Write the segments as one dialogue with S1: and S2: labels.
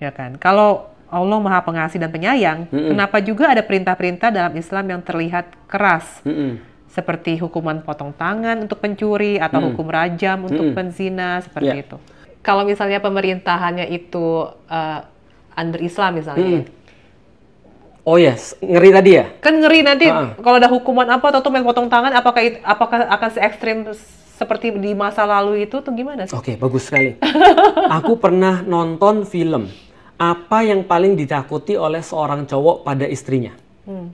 S1: Ya kan? Kalau Allah Maha Pengasih dan Penyayang, kenapa juga ada perintah-perintah dalam Islam yang terlihat keras? Seperti hukuman potong tangan untuk pencuri atau hukum rajam untuk penzina seperti itu. Kalau misalnya pemerintahannya itu under Islam misalnya.
S2: Oh yes, ngeri tadi ya?
S1: Kan ngeri nanti kalau ada hukuman apa atau main potong tangan, apakah akan se ekstrim seperti di masa lalu itu tuh gimana sih?
S2: Oke, bagus sekali. Aku pernah nonton film apa yang paling ditakuti oleh seorang cowok pada istrinya.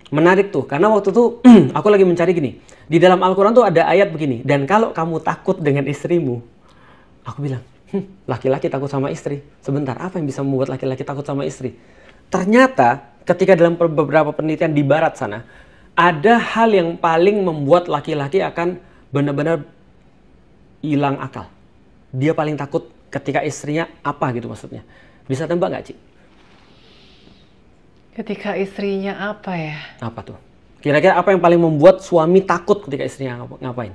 S2: Menarik tuh, karena waktu itu aku lagi mencari gini. Di dalam Al-Quran tuh ada ayat begini. Dan kalau kamu takut dengan istrimu, aku bilang, laki-laki takut sama istri. Sebentar, apa yang bisa membuat laki-laki takut sama istri? Ternyata ketika dalam beberapa penelitian di barat sana, ada hal yang paling membuat laki-laki akan benar-benar hilang akal. Dia paling takut ketika istrinya apa gitu maksudnya. Bisa tembak nggak, Ci?
S1: Ketika istrinya apa ya?
S2: Apa tuh? Kira-kira apa yang paling membuat suami takut ketika istrinya ngapain?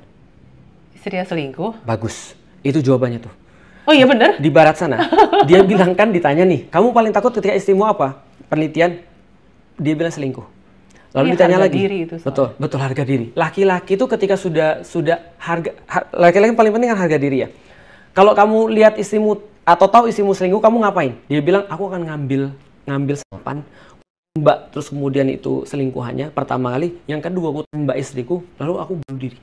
S1: Istrinya selingkuh?
S2: Bagus. Itu jawabannya tuh.
S1: Oh iya bener?
S2: Di barat sana. Dia bilang kan ditanya nih, kamu paling takut ketika istrimu apa? Penelitian, dia bilang selingkuh. Lalu ditanya
S1: harga
S2: lagi.
S1: Diri itu
S2: betul harga diri. Laki-laki itu ketika sudah laki-laki paling penting kan harga diri ya. Kalau kamu lihat istrimu atau tahu istrimu selingkuh, kamu ngapain? Dia bilang, aku akan ngambil sampan, tembak, terus kemudian itu selingkuhannya pertama kali, yang kedua aku tembak istriku, lalu aku bunuh diri.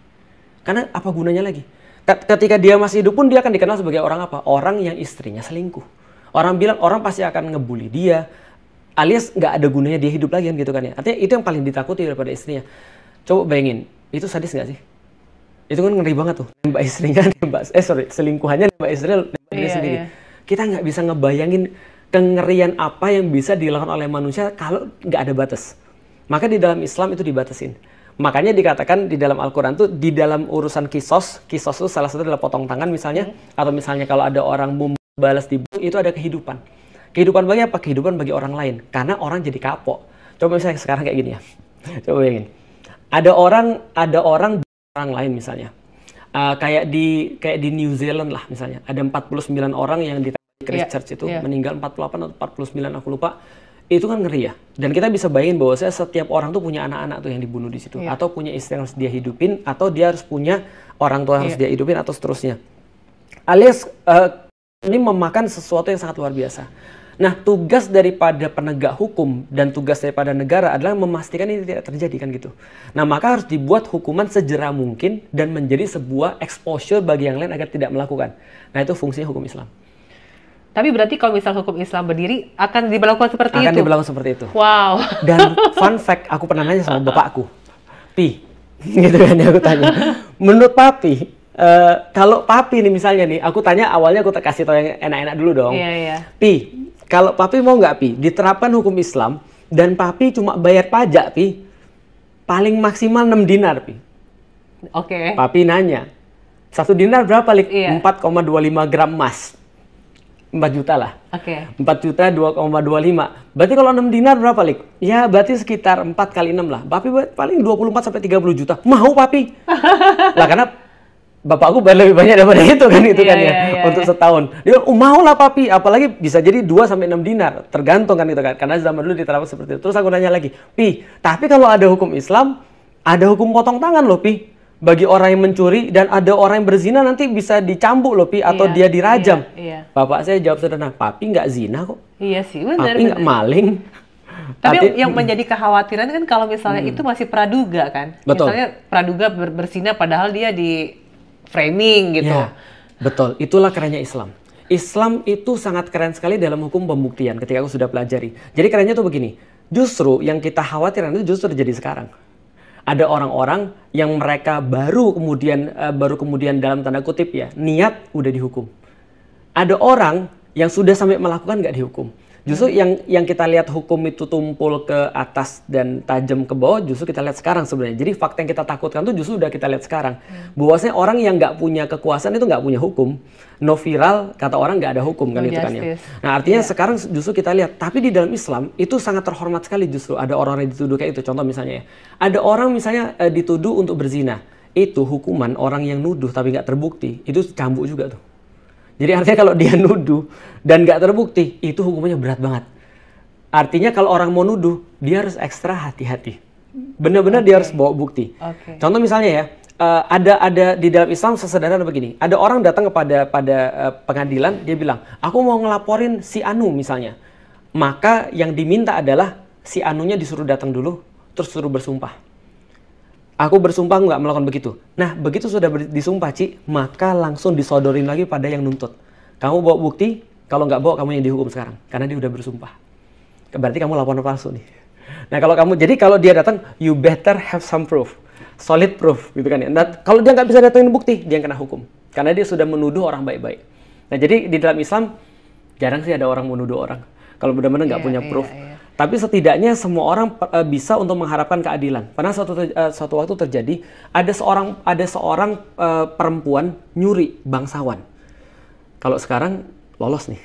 S2: Karena apa gunanya lagi? Ketika dia masih hidup pun dia akan dikenal sebagai orang apa? Orang yang istrinya selingkuh. Orang pasti akan ngebully dia, alias nggak ada gunanya dia hidup lagi kan gitu kan ya. Artinya itu yang paling ditakuti daripada istrinya. Coba bayangin, itu sadis nggak sih? Itu kan ngeri banget tuh, nembak istrinya, selingkuhannya nembak istrinya, nembak diri sendiri. Kita nggak bisa ngebayangin kengerian apa yang bisa dilakukan oleh manusia kalau nggak ada batas. Maka di dalam Islam itu dibatasin. Makanya dikatakan di dalam Al-Quran tuh, di dalam urusan kisos itu salah satu adalah potong tangan misalnya, atau misalnya kalau ada orang membalas dibunuh, itu ada kehidupan. Kehidupan bagi apa? Kehidupan bagi orang lain. Karena orang jadi kapok. Coba misalnya sekarang kayak gini ya. Coba bayangin. Ada orang lain misalnya. Kayak di New Zealand lah misalnya. Ada 49 orang yang di Christchurch itu meninggal, 48 atau 49 aku lupa. Itu kan ngeri ya. Dan kita bisa bayangin bahwa setiap orang tuh punya anak-anak tuh yang dibunuh di situ, atau punya istri yang harus dia hidupin, atau dia harus punya orang tua yang harus dia hidupin, atau seterusnya. Alias ini memakan sesuatu yang sangat luar biasa. Nah, tugas daripada penegak hukum dan tugas daripada negara adalah memastikan ini tidak terjadi kan gitu. Nah, maka harus dibuat hukuman sejerah mungkin dan menjadi sebuah exposure bagi yang lain agar tidak melakukan. Nah, itu fungsinya hukum Islam.
S1: Tapi berarti kalau misal hukum Islam berdiri, akan diberlakukan seperti itu?
S2: Akan diberlakukan seperti itu.
S1: Wow.
S2: Dan fun fact, aku pernah nanya sama bapakku. Pi, gitu kan ya, aku tanya. Menurut Papi, kalau Papi nih misalnya nih, aku tanya awalnya aku kasih tau yang enak-enak dulu dong. Pi, kalau Papi mau nggak Pi, diterapkan hukum Islam, dan Papi cuma bayar pajak Pi, paling maksimal 6 dinar Pi.
S1: Oke.
S2: Papi nanya, 1 dinar berapa Lik? 4,25 gram emas. 4 juta lah. 4 juta 2,25. Berarti kalau 6 dinar berapa, Lik? Ya berarti sekitar 4 kali 6 lah. Papi paling 24 sampai 30 juta. Mau, Papi? Lah karena bapakku bayar lebih banyak daripada itu kan untuk setahun. Dia bilang, mau lah Papi. Apalagi bisa jadi 2 sampai 6 dinar. Tergantung kan itu kan. Karena zaman dulu diterapkan seperti itu. Terus aku nanya lagi, Pi, tapi kalau ada hukum Islam, ada hukum potong tangan loh, Pi. Bagi orang yang mencuri dan ada orang yang berzina nanti bisa dicambuk loh Pi, atau dia dirajam. Bapak saya jawab sederhana, Papi nggak zina kok.
S1: Iya sih, benar.
S2: Papi nggak maling.
S1: Tapi yang menjadi kekhawatiran kan kalau misalnya itu masih praduga kan.
S2: Betul.
S1: Misalnya praduga berzina padahal dia di framing gitu.
S2: Ya, betul, itulah kerennya Islam. Islam itu sangat keren sekali dalam hukum pembuktian ketika aku sudah pelajari. Jadi kerennya tuh begini, justru yang kita khawatirkan itu justru terjadi sekarang. Ada orang-orang yang mereka baru kemudian dalam tanda kutip ya, niat udah dihukum. Ada orang yang sudah sampai melakukan nggak dihukum. Justru yang kita lihat hukum itu tumpul ke atas dan tajam ke bawah, justru kita lihat sekarang sebenarnya. Jadi fakta yang kita takutkan tuh justru udah kita lihat sekarang. Bahwasanya orang yang nggak punya kekuasaan itu nggak punya hukum. No viral, kata orang nggak ada hukum kan itu kan ya. Nah artinya sekarang justru kita lihat. Tapi di dalam Islam itu sangat terhormat sekali justru. Ada orang yang dituduh kayak itu. Contoh misalnya ya. Ada orang misalnya dituduh untuk berzina. Itu hukuman orang yang nuduh tapi nggak terbukti. Itu cambuk juga tuh. Jadi artinya kalau dia nuduh dan nggak terbukti, itu hukumannya berat banget. Artinya kalau orang mau nuduh, dia harus ekstra hati-hati. Benar-benar dia harus bawa bukti. Contoh misalnya ya, ada di dalam Islam sesederhana begini. Ada orang datang pada pengadilan, dia bilang, aku mau ngelaporin si Anu misalnya. Maka yang diminta adalah si Anunya disuruh datang dulu, terus suruh bersumpah. Aku bersumpah nggak melakukan begitu. Nah, begitu sudah disumpah, Ci, maka langsung disodorin lagi pada yang nuntut. Kamu bawa bukti, kalau nggak bawa kamu yang dihukum sekarang. Karena dia udah bersumpah. Berarti kamu laporan palsu nih. Nah, kalau dia datang, you better have some proof. Solid proof, gitu kan ya. Nah, kalau dia nggak bisa datangin bukti, dia yang kena hukum. Karena dia sudah menuduh orang baik-baik. Nah, jadi di dalam Islam, jarang sih ada orang menuduh orang. Kalau benar-benar nggak punya proof. Tapi setidaknya semua orang bisa untuk mengharapkan keadilan. Pernah suatu waktu terjadi, ada seorang perempuan nyuri bangsawan. Kalau sekarang lolos nih.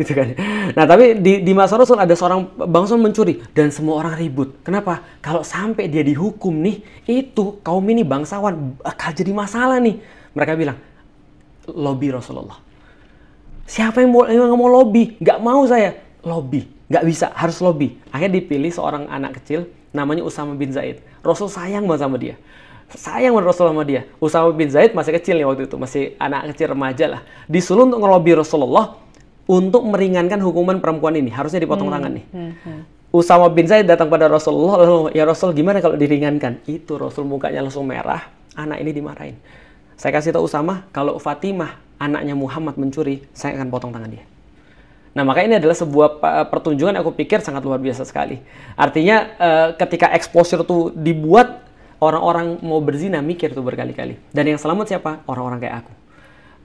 S2: Gitu kan. Nah, tapi di masa Rasul ada seorang bangsawan mencuri dan semua orang ribut. Kenapa? Kalau sampai dia dihukum nih, itu kaum ini bangsawan bakal jadi masalah nih. Mereka bilang, lobby Rasulullah. Siapa yang mau lobby? Nggak mau saya. Lobby. Nggak bisa, harus lobby. Akhirnya dipilih seorang anak kecil, namanya Usama bin Zaid. Rasul sayang banget sama dia. Sayang banget Rasul sama dia. Usama bin Zaid masih kecil nih waktu itu, masih anak kecil remaja lah. Disuruh untuk ngelobi Rasulullah untuk meringankan hukuman perempuan ini. Harusnya dipotong tangan nih. Usama bin Zaid datang pada Rasulullah, lalu, ya Rasul gimana kalau diringankan? Itu Rasul mukanya langsung merah, anak ini dimarahin. Saya kasih tahu Usama, kalau Fatimah, anaknya Muhammad mencuri, saya akan potong tangan dia. Nah, maka ini adalah sebuah pertunjukan aku pikir sangat luar biasa sekali. Artinya ketika exposure itu dibuat, orang-orang mau berzina mikir tuh berkali-kali. Dan yang selamat siapa? Orang-orang kayak aku.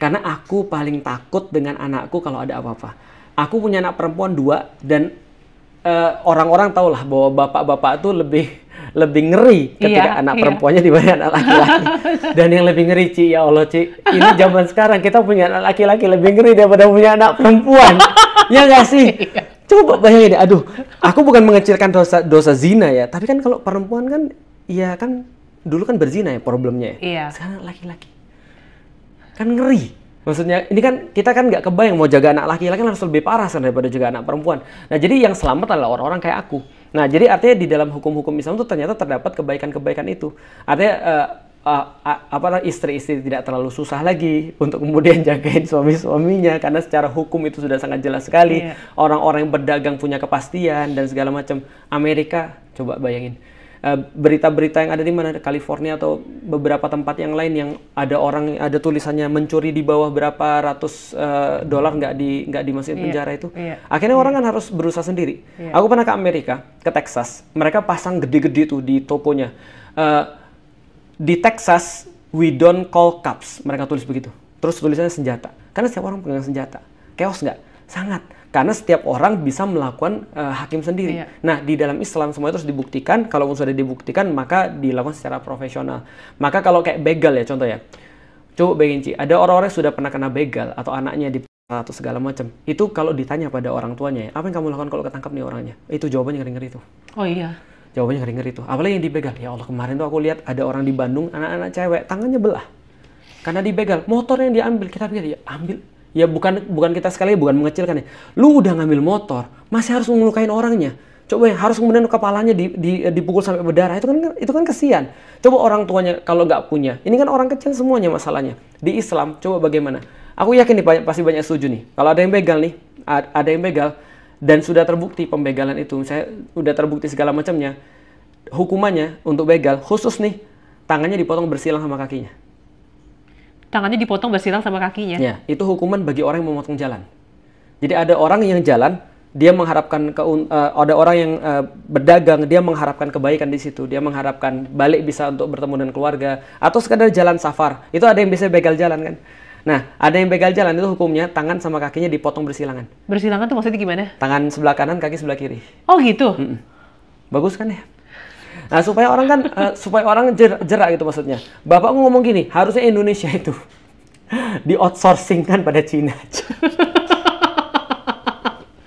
S2: Karena aku paling takut dengan anakku kalau ada apa-apa. Aku punya anak perempuan 2 dan orang-orang tahu lah bahwa bapak-bapak tuh lebih ngeri ketika anak perempuannya dibanding anak laki-laki. Dan yang lebih ngeri, Ci, ya Allah, Ci, ini zaman sekarang kita punya anak laki-laki lebih ngeri daripada punya anak perempuan. Ya nggak sih? Coba bayangin deh, aduh, aku bukan mengecilkan dosa zina ya, tapi kan kalau perempuan kan, ya kan dulu kan berzina ya problemnya ya. Sekarang laki-laki. Kan ngeri. Maksudnya, ini kan kita kan nggak kebayang mau jaga anak laki-laki kan harus lebih parah daripada jaga anak perempuan. Nah, jadi yang selamat adalah orang-orang kayak aku. Nah, jadi artinya di dalam hukum-hukum Islam itu ternyata terdapat kebaikan-kebaikan itu. Artinya istri-istri tidak terlalu susah lagi untuk kemudian jagain suami-suaminya karena secara hukum itu sudah sangat jelas sekali. Orang-orang yang berdagang punya kepastian dan segala macam. Amerika, coba bayangin. Berita-berita yang ada di mana, California atau beberapa tempat yang lain yang ada tulisannya mencuri di bawah berapa ratus dolar nggak dimasukin penjara itu. Akhirnya orang kan harus berusaha sendiri. Aku pernah ke Amerika, ke Texas, mereka pasang gede-gede tuh di tokonya. Di Texas, we don't call cops, mereka tulis begitu. Terus tulisannya senjata, karena setiap orang pegang senjata. Chaos nggak? Sangat. Karena setiap orang bisa melakukan hakim sendiri. Nah, di dalam Islam semua itu harus dibuktikan. Kalau sudah dibuktikan, maka dilakukan secara profesional. Maka kalau kayak begal ya, contoh ya. Coba bayangin, Ci, ada orang-orang yang sudah pernah kena begal atau anaknya di atau segala macam. Itu kalau ditanya pada orang tuanya, apa yang kamu lakukan kalau ketangkap nih orangnya? Itu jawabannya ngeri-ngeri tuh.
S1: Oh iya.
S2: Jawabannya ngeri-ngeri tuh. Apalagi yang dibegal. Ya Allah, kemarin tuh aku lihat ada orang di Bandung, anak-anak cewek, tangannya belah. Karena dibegal. Motor yang diambil, kita pikir, ya ambil. Ya bukan kita sekali, bukan mengecilkan ya. Lu udah ngambil motor, masih harus melukain orangnya. Coba ya, harus kemudian kepalanya dipukul sampai berdarah. Itu kan kesian. Coba orang tuanya kalau nggak punya. Ini kan orang kecil semuanya masalahnya. Di Islam, coba bagaimana? Aku yakin nih pasti banyak setuju nih. Kalau ada yang begal nih, ada yang begal, dan sudah terbukti pembegalan itu, saya udah terbukti segala macamnya, hukumannya untuk begal khusus nih, tangannya dipotong bersilang sama kakinya.
S1: Tangannya dipotong bersilang sama kakinya?
S2: Ya, itu hukuman bagi orang yang memotong jalan. Jadi ada orang yang jalan, dia mengharapkan, ada orang yang berdagang, dia mengharapkan kebaikan di situ, dia mengharapkan balik bisa untuk bertemu dengan keluarga, atau sekadar jalan safar, itu ada yang bisa begal jalan kan. Nah, ada yang begal jalan, itu hukumnya tangan sama kakinya dipotong bersilangan.
S1: Bersilangan tuh maksudnya gimana?
S2: Tangan sebelah kanan, kaki sebelah kiri.
S1: Oh gitu?
S2: Bagus kan ya? Nah, supaya orang kan, supaya orang jerak gitu maksudnya. Bapakku ngomong gini, harusnya Indonesia itu di-outsourcing kan pada Cina.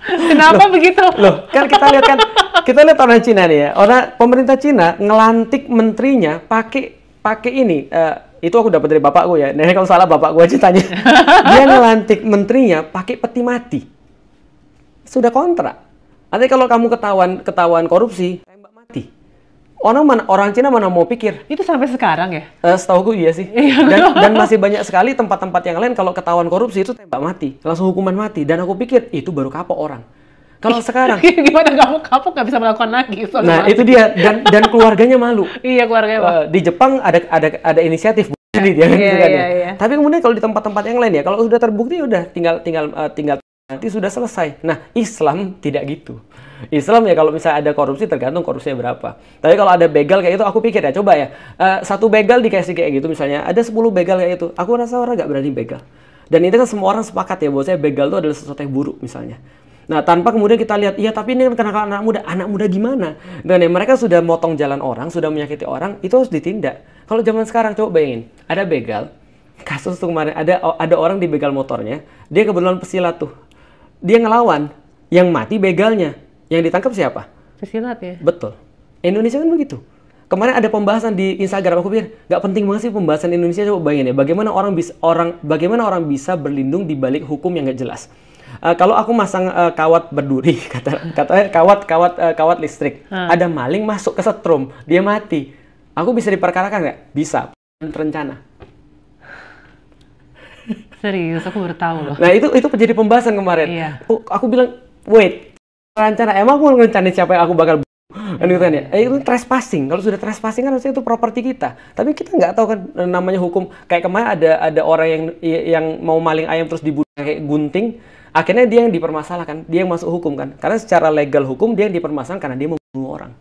S1: Kenapa begitu?
S2: Loh, kan kita lihat orang Cina nih ya. Pemerintah Cina ngelantik menterinya pakai ini, itu aku dapat dari bapakku ya. Nah, kalau salah bapakku aja tanya. Dia ngelantik menterinya pakai peti mati. Sudah kontrak. Artinya kalau kamu ketahuan korupsi, tembak mati. Orang Cina mana mau pikir?
S1: Itu sampai sekarang ya?
S2: Setahuku iya sih. Dan masih banyak sekali tempat-tempat yang lain kalau ketahuan korupsi itu tembak mati, langsung hukuman mati. Dan aku pikir itu baru kapok orang. Kalau sekarang
S1: gimana kamu kapok nggak bisa melakukan lagi?
S2: Nah itu dia dan keluarganya malu.
S1: Iya keluarganya malu.
S2: Di Jepang ada inisiatif jadi dia kan gitu kan ya. Tapi kemudian kalau di tempat-tempat yang lain ya, kalau sudah terbukti udah tinggal nanti sudah selesai. Nah Islam tidak gitu. Islam ya kalau misalnya ada korupsi tergantung korupsinya berapa. Tapi kalau ada begal kayak itu aku pikir ya coba ya satu begal dikasih kayak gitu misalnya ada 10 begal kayak itu, aku rasa orang nggak berani begal. Dan itu kan semua orang sepakat ya bahwa saya begal itu adalah sesuatu yang buruk misalnya. Nah tanpa kemudian kita lihat iya tapi ini kan karena anak muda gimana? Dan ya, mereka sudah motong jalan orang, sudah menyakiti orang, itu harus ditindak. Kalau zaman sekarang coba bayangin ada begal kasus tuh kemarin ada orang di begal motornya, dia kebetulan pesilat tuh, dia ngelawan, yang mati begalnya. Yang ditangkap siapa?
S1: Pesilat ya?
S2: Betul. Indonesia kan begitu. Kemarin ada pembahasan di Instagram, aku pikir nggak penting banget sih pembahasan Indonesia, coba bayangin ya, bagaimana orang bisa berlindung di balik hukum yang nggak jelas. Kalau aku masang kawat berduri, katanya kawat listrik, ada maling masuk ke setrum, dia mati. Aku bisa diperkarakan nggak? Bisa. Rencana.
S1: Serius, aku baru tahu loh.
S2: Nah itu menjadi pembahasan kemarin.
S1: Iya.
S2: Aku bilang, wait. Rencana, emang aku ngerencanain siapa yang aku bakal kan gitu kan ya. Itu trespassing. Kalau sudah trespassing kan harusnya itu properti kita. Tapi kita nggak tahu kan namanya hukum. Kayak kemarin ada orang yang mau maling ayam terus dibunuh kayak gunting. Akhirnya dia yang dipermasalahkan, dia yang masuk hukum kan. Karena secara legal hukum dia yang dipermasalahkan karena dia membunuh orang.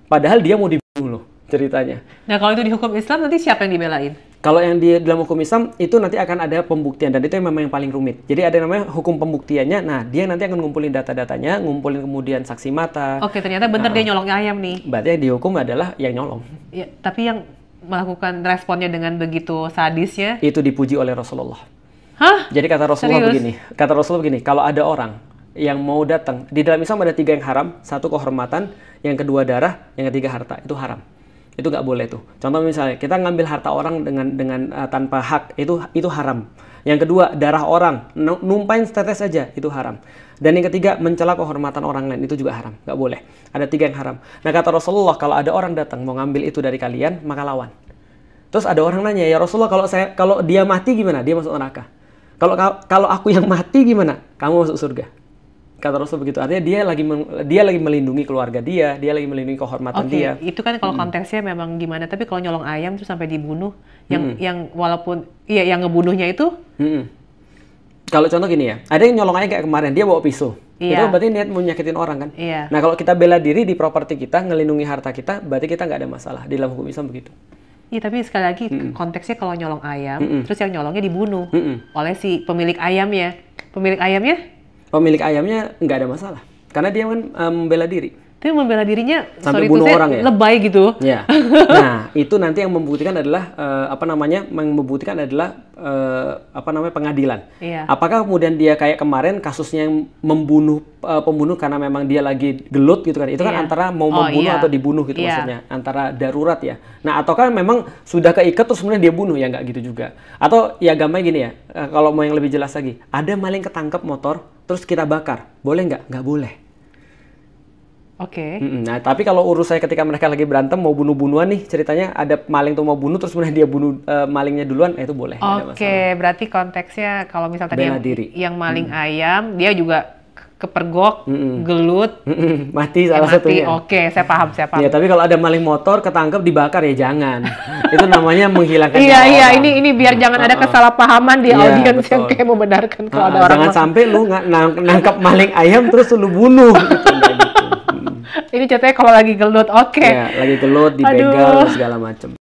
S2: Padahal dia mau dibunuh loh ceritanya.
S1: Nah kalau itu di hukum Islam nanti siapa yang dibelain?
S2: Kalau yang di dalam hukum Islam itu nanti akan ada pembuktian dan itu memang yang paling rumit. Jadi ada namanya hukum pembuktiannya. Nah, dia nanti akan ngumpulin data-datanya, ngumpulin kemudian saksi mata.
S1: Oke, ternyata benar dia nyolongnya ayam nih.
S2: Berarti yang dihukum adalah yang nyolong.
S1: Ya, tapi yang melakukan responnya dengan begitu sadisnya
S2: itu dipuji oleh Rasulullah.
S1: Hah?
S2: Jadi kata Rasulullah
S1: Serius?
S2: begini, kalau ada orang yang mau datang, di dalam Islam ada 3 yang haram, 1 kehormatan, yang kedua darah, yang ketiga harta, itu haram. Itu nggak boleh tuh. Contoh misalnya kita ngambil harta orang dengan tanpa hak, itu haram. Yang kedua darah orang, numpain setetes saja, itu haram. Dan yang ketiga mencela kehormatan orang lain, itu juga haram, nggak boleh. Ada 3 yang haram. Nah kata Rasulullah, kalau ada orang datang mau ngambil itu dari kalian, maka lawan. Terus ada orang nanya, ya Rasulullah kalau dia mati gimana? Dia masuk neraka. Kalau aku yang mati gimana? Kamu masuk surga. Kata Rasul begitu. Artinya dia lagi melindungi keluarga dia lagi melindungi kehormatan dia.
S1: Itu kan kalau konteksnya memang gimana, tapi kalau nyolong ayam tuh sampai dibunuh, yang walaupun yang ngebunuhnya itu
S2: kalau contoh gini ya, ada yang nyolong ayam kayak kemarin, dia bawa pisau. Itu berarti niat mau nyakitin orang kan?
S1: Iya.
S2: Nah, kalau kita bela diri di properti kita, ngelindungi harta kita, berarti kita nggak ada masalah. Di dalam hukum Islam begitu.
S1: Iya, tapi sekali lagi konteksnya kalau nyolong ayam, terus yang nyolongnya dibunuh oleh si pemilik ayamnya. Pemilik ayamnya
S2: nggak ada masalah, karena dia kan membela diri.
S1: Tapi membela dirinya
S2: sampai bunuh orang ya?
S1: Lebay gitu.
S2: Ya. Nah, itu nanti yang membuktikan adalah pengadilan.
S1: Iya.
S2: Apakah kemudian dia kayak kemarin kasusnya yang membunuh pembunuh karena memang dia lagi gelut gitu kan? Itu kan antara mau membunuh atau dibunuh gitu maksudnya, antara darurat ya. Nah, ataukah memang sudah keikat terus kemudian dia bunuh, ya nggak gitu juga. Atau ya gampangnya gini ya, kalau mau yang lebih jelas lagi, ada maling ketangkep motor terus kita bakar, boleh nggak? Nggak boleh.
S1: Oke.
S2: Nah, tapi kalau urusannya ketika mereka lagi berantem mau bunuh-bunuhan nih, ceritanya ada maling tuh mau bunuh terus kemudian dia bunuh malingnya duluan, itu boleh.
S1: Oke, berarti konteksnya kalau misal tadi yang maling ayam, dia juga kepergok, gelut,
S2: mati salah satunya.
S1: Oke, saya paham.
S2: Ya, tapi kalau ada maling motor ketangkep dibakar ya jangan. Itu namanya menghilangkan
S1: Iya, ini biar jangan ada kesalahpahaman di audiens yang kayak membenarkan kalau ada orang.
S2: Jangan sampai lu nangkap maling ayam terus lu bunuh gitu.
S1: Ini contohnya kalau lagi gelut, oke.
S2: Ya, lagi gelut, dibegal, segala macam.